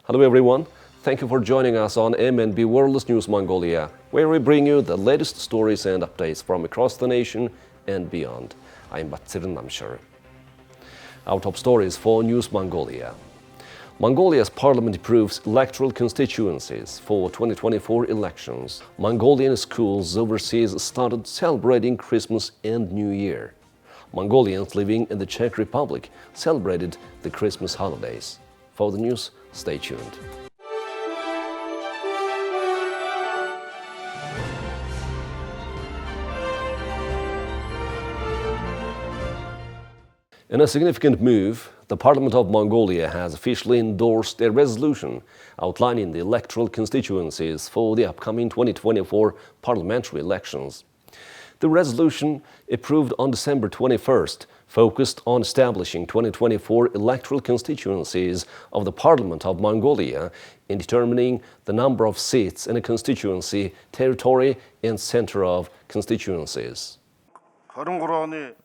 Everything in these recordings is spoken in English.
Hello everyone, thank you for joining us on MNB World News Mongolia, where we bring you the latest stories and updates from across the nation and beyond. I'm Batsirin Namshar. Our top stories for News Mongolia. Mongolia's parliament approves electoral constituencies for 2024 elections. Mongolian schools overseas started celebrating Christmas and New Year. Mongolians living in the Czech Republic celebrated the Christmas holidays. For the news, stay tuned. In a significant move, the Parliament of Mongolia has officially endorsed a resolution outlining the electoral constituencies for the upcoming 2024 parliamentary elections. The resolution, approved on December 21st, focused on establishing 2024 electoral constituencies of the Parliament of Mongolia in determining the number of seats in a constituency, territory, and center of constituencies.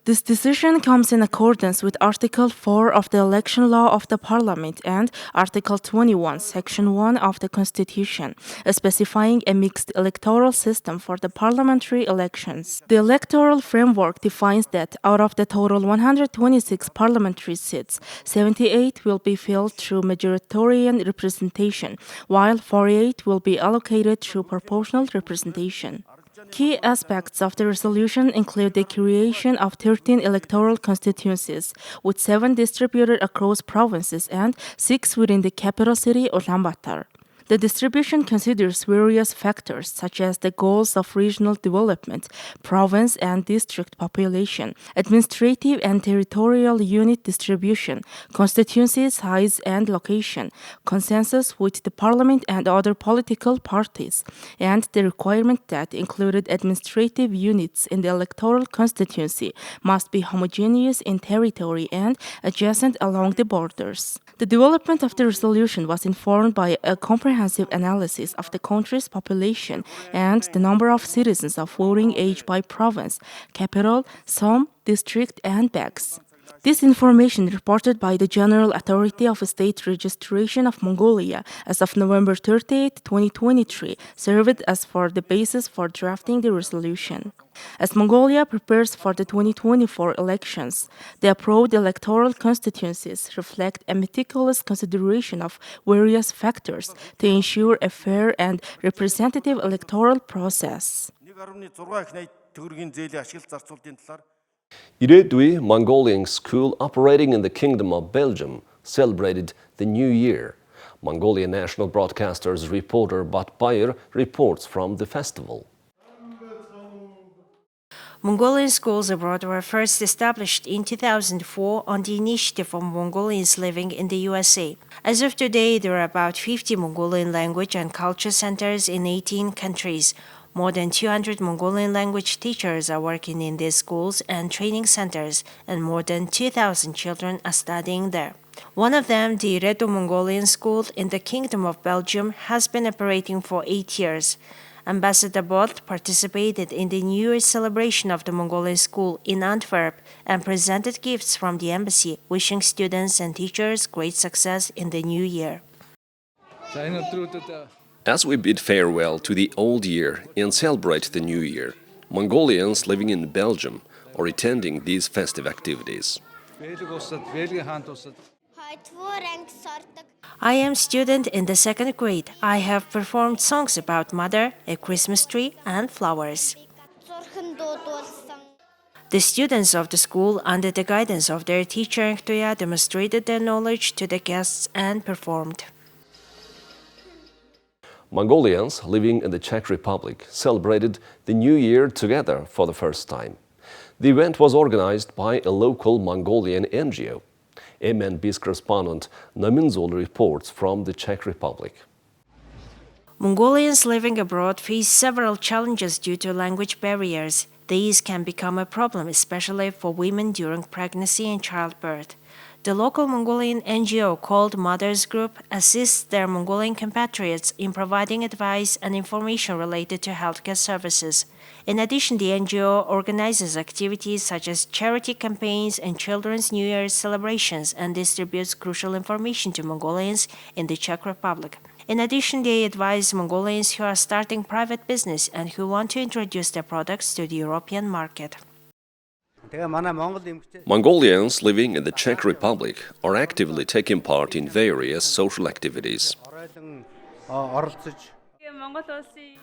This decision comes in accordance with Article 4 of the Election Law of the Parliament and Article 21, Section 1 of the Constitution, specifying a mixed electoral system for the parliamentary elections. The electoral framework defines that out of the total 126 parliamentary seats, 78 will be filled through majoritarian representation, while 48 will be allocated through proportional representation. Key aspects of the resolution include the creation of 13 electoral constituencies, with 7 distributed across provinces and 6 within the capital city Ulaanbaatar. The distribution considers various factors such as the goals of regional development, province and district population, administrative and territorial unit distribution, constituency size and location, consensus with the parliament and other political parties, and the requirement that included administrative units in the electoral constituency must be homogeneous in territory and adjacent along the borders. The development of the resolution was informed by a comprehensive analysis of the country's population and the number of citizens of voting age by province, capital, sum, district, and BECS. This information reported by the General Authority of State Registration of Mongolia as of November 30, 2023, served as for the basis for drafting the resolution. As Mongolia prepares for the 2024 elections, the approved electoral constituencies reflect a meticulous consideration of various factors to ensure a fair and representative electoral process. Iredui Mongolian school operating in the Kingdom of Belgium celebrated the New Year. Mongolian National Broadcaster's reporter Bat Bayer reports from the festival. Mongolian schools abroad were first established in 2004 on the initiative of Mongolians living in the USA. As of today, there are about 50 Mongolian language and culture centers in 18 countries. More than 200 Mongolian language teachers are working in these schools and training centers, and more than 2,000 children are studying there. One of them, the Electoral Mongolian School in the Kingdom of Belgium, has been operating for 8 years. Ambassador Bolt participated in the New Year celebration of the Mongolian school in Antwerp and presented gifts from the embassy, wishing students and teachers great success in the new year. As we bid farewell to the old year and celebrate the new year, Mongolians living in Belgium are attending these festive activities. I am student in the 2nd grade. I have performed songs about mother, a Christmas tree, and flowers. The students of the school, under the guidance of their teacher Nktoya, demonstrated their knowledge to the guests and performed. Mongolians living in the Czech Republic celebrated the New Year together for the first time. The event was organized by a local Mongolian NGO. MNB's correspondent Naminzol reports from the Czech Republic. Mongolians living abroad face several challenges due to language barriers. These can become a problem, especially for women during pregnancy and childbirth. The local Mongolian NGO called Mothers Group assists their Mongolian compatriots in providing advice and information related to healthcare services. In addition, the NGO organizes activities such as charity campaigns and Children's New Year celebrations and distributes crucial information to Mongolians in the Czech Republic. In addition, they advise Mongolians who are starting private business and who want to introduce their products to the European market. Mongolians living in the Czech Republic are actively taking part in various social activities.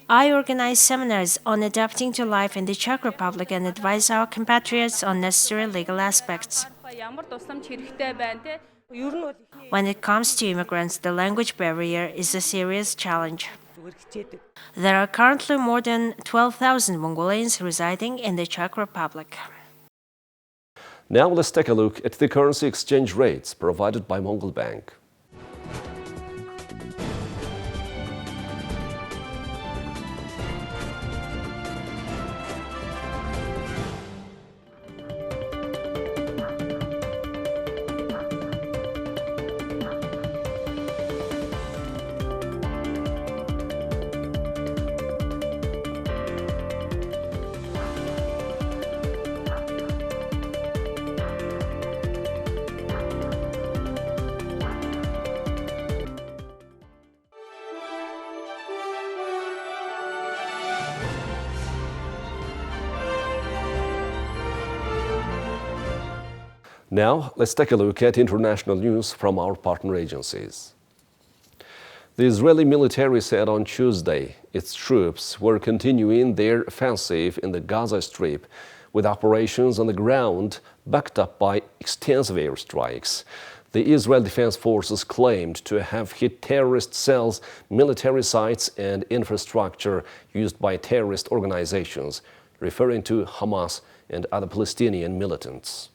I organize seminars on adapting to life in the Czech Republic and advise our compatriots on necessary legal aspects. When it comes to immigrants, the language barrier is a serious challenge. There are currently more than 12,000 Mongolians residing in the Czech Republic. Now let's take a look at the currency exchange rates provided by Mongol Bank. Now, let's take a look at international news from our partner agencies. The Israeli military said on Tuesday its troops were continuing their offensive in the Gaza Strip with operations on the ground backed up by extensive airstrikes. The Israel Defense Forces claimed to have hit terrorist cells, military sites and infrastructure used by terrorist organizations, referring to Hamas and other Palestinian militants.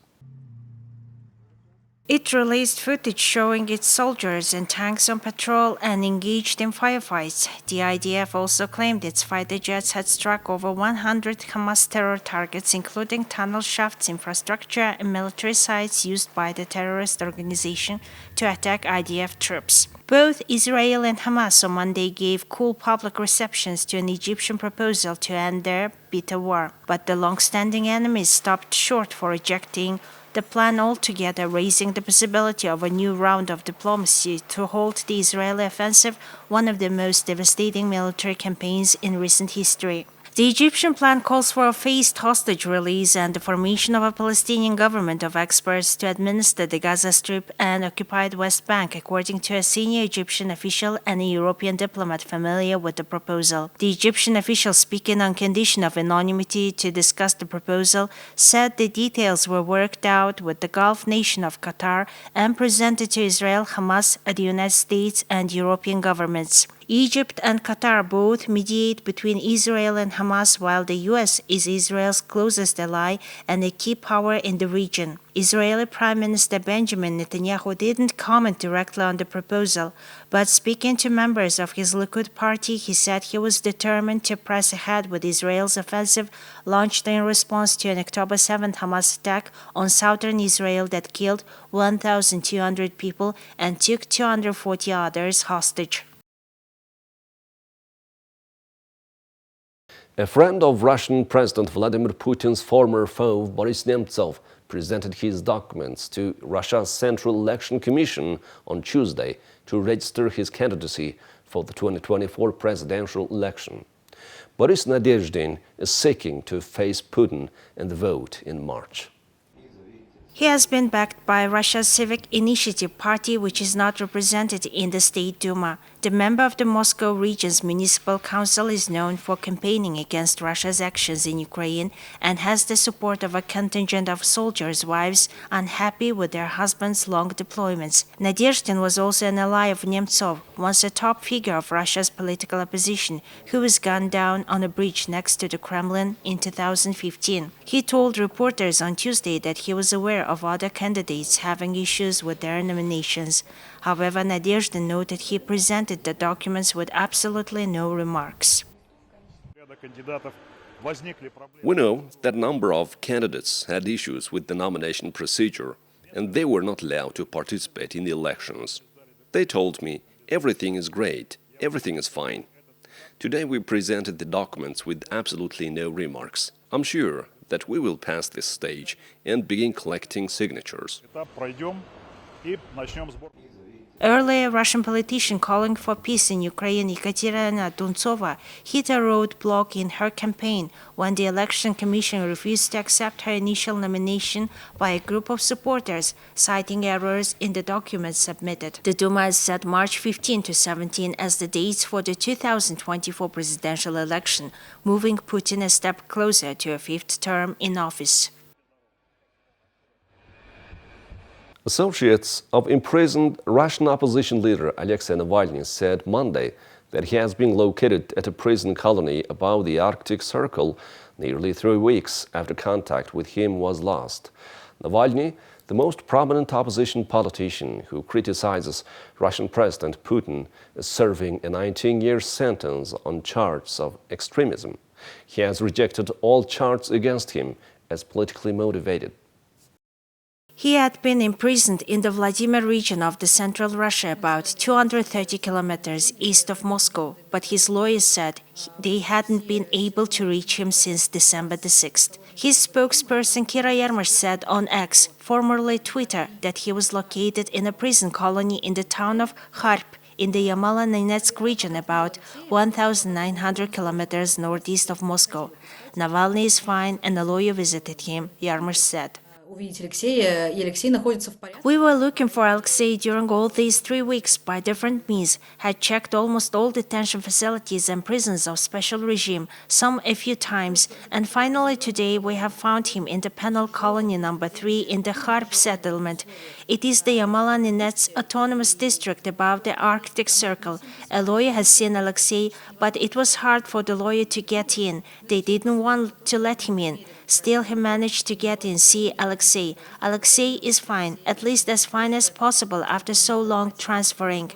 It released footage showing its soldiers and tanks on patrol and engaged in firefights. The IDF also claimed its fighter jets had struck over 100 Hamas terror targets, including tunnel shafts, infrastructure, and military sites used by the terrorist organization to attack IDF troops. Both Israel and Hamas on Monday gave cool public receptions to an Egyptian proposal to end their bitter war, but the long-standing enemies stopped short for rejecting the plan altogether, raising the possibility of a new round of diplomacy to halt the Israeli offensive, one of the most devastating military campaigns in recent history. The Egyptian plan calls for a phased hostage release and the formation of a Palestinian government of experts to administer the Gaza Strip and occupied West Bank, according to a senior Egyptian official and a European diplomat familiar with the proposal. The Egyptian official, speaking on condition of anonymity to discuss the proposal, said the details were worked out with the Gulf nation of Qatar and presented to Israel, Hamas, the United States, and European governments. Egypt and Qatar both mediate between Israel and Hamas, while the U.S. is Israel's closest ally and a key power in the region. Israeli Prime Minister Benjamin Netanyahu didn't comment directly on the proposal, but speaking to members of his Likud party, he said he was determined to press ahead with Israel's offensive, launched in response to an October 7th Hamas attack on southern Israel that killed 1,200 people and took 240 others hostage. A friend of Russian President Vladimir Putin's former foe, Boris Nemtsov, presented his documents to Russia's Central Election Commission on Tuesday to register his candidacy for the 2024 presidential election. Boris Nadezhdin is seeking to face Putin in the vote in March. He has been backed by Russia's Civic Initiative Party, which is not represented in the State Duma. The member of the Moscow region's municipal council is known for campaigning against Russia's actions in Ukraine and has the support of a contingent of soldiers' wives unhappy with their husbands' long deployments. Nadezhdin was also an ally of Nemtsov, once a top figure of Russia's political opposition, who was gunned down on a bridge next to the Kremlin in 2015. He told reporters on Tuesday that he was aware of other candidates having issues with their nominations. However, Nadezhdin noted he presented the documents with absolutely no remarks. We know that a number of candidates had issues with the nomination procedure, and they were not allowed to participate in the elections. They told me, everything is great, everything is fine. Today we presented the documents with absolutely no remarks. I'm sure that we will pass this stage and begin collecting signatures. Earlier, Russian politician calling for peace in Ukraine Ekaterina Duntsova hit a roadblock in her campaign when the election commission refused to accept her initial nomination by a group of supporters, citing errors in the documents submitted. The Duma has set March 15 to 17 as the dates for the 2024 presidential election, moving Putin a step closer to a fifth term in office. Associates of imprisoned Russian opposition leader Alexei Navalny said Monday that he has been located at a prison colony above the Arctic Circle nearly 3 weeks after contact with him was lost. Navalny, the most prominent opposition politician who criticizes Russian President Putin, is serving a 19-year sentence on charges of extremism. He has rejected all charges against him as politically motivated. He had been imprisoned in the Vladimir region of the central Russia, about 230 kilometers east of Moscow, but his lawyers said they hadn't been able to reach him since December the 6th. His spokesperson Kira Yarmysh said on X, formerly Twitter, that he was located in a prison colony in the town of Kharp in the Yamalo-Nenetsk region, about 1,900 kilometers northeast of Moscow. Navalny is fine and a lawyer visited him, Yarmysh said. We were looking for Alexei during all these 3 weeks by different means, had checked almost all detention facilities and prisons of special regime, some a few times, and finally today we have found him in the penal colony number 3 in the Kharp settlement. It is the Yamalo-Nenetsk autonomous district above the Arctic Circle. A lawyer has seen Alexei, but it was hard for the lawyer to get in. They didn't want to let him in. Still, he managed to get in, see Alexei. Alexei is fine, at least as fine as possible after so long transferring.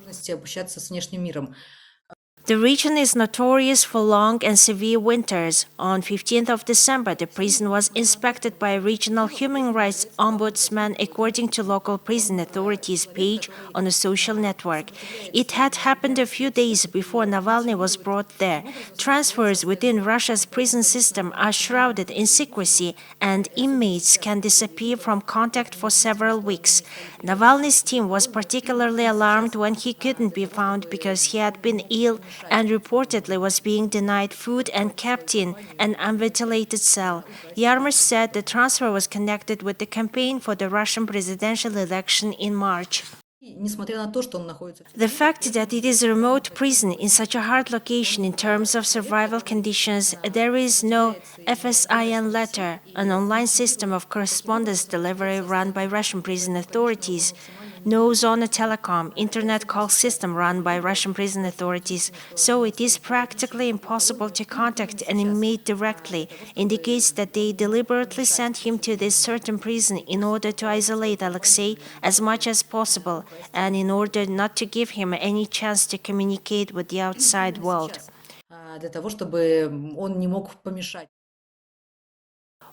The region is notorious for long and severe winters. On 15th of December, the prison was inspected by a regional human rights ombudsman according to local prison authorities' page on a social network. It had happened a few days before Navalny was brought there. Transfers within Russia's prison system are shrouded in secrecy, and inmates can disappear from contact for several weeks. Navalny's team was particularly alarmed when he couldn't be found because he had been ill and reportedly was being denied food and kept in an unventilated cell. Yarmysh said the transfer was connected with the campaign for the Russian presidential election in March. The fact that it is a remote prison in such a hard location in terms of survival conditions, there is no FSIN letter, an online system of correspondence delivery run by Russian prison authorities, no Zona Telecom, internet call system run by Russian prison authorities, so it is practically impossible to contact an inmate directly, indicates that they deliberately sent him to this certain prison in order to isolate Alexei as much as possible and in order not to give him any chance to communicate with the outside world.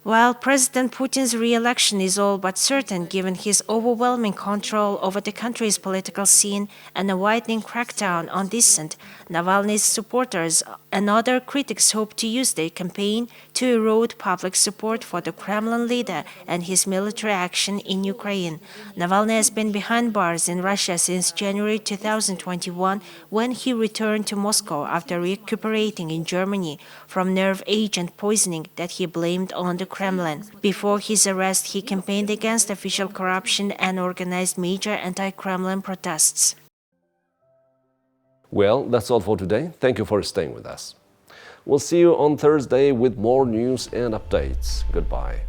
While President Putin's re-election is all but certain given his overwhelming control over the country's political scene and a widening crackdown on dissent, Navalny's supporters and other critics hope to use their campaign to erode public support for the Kremlin leader and his military action in Ukraine. Navalny has been behind bars in Russia since January 2021 when he returned to Moscow after recuperating in Germany from nerve agent poisoning that he blamed on the Kremlin. Before his arrest, he campaigned against official corruption and organized major anti-Kremlin protests. Well, that's all for today. Thank you for staying with us. We'll see you on Thursday with more news and updates. Goodbye.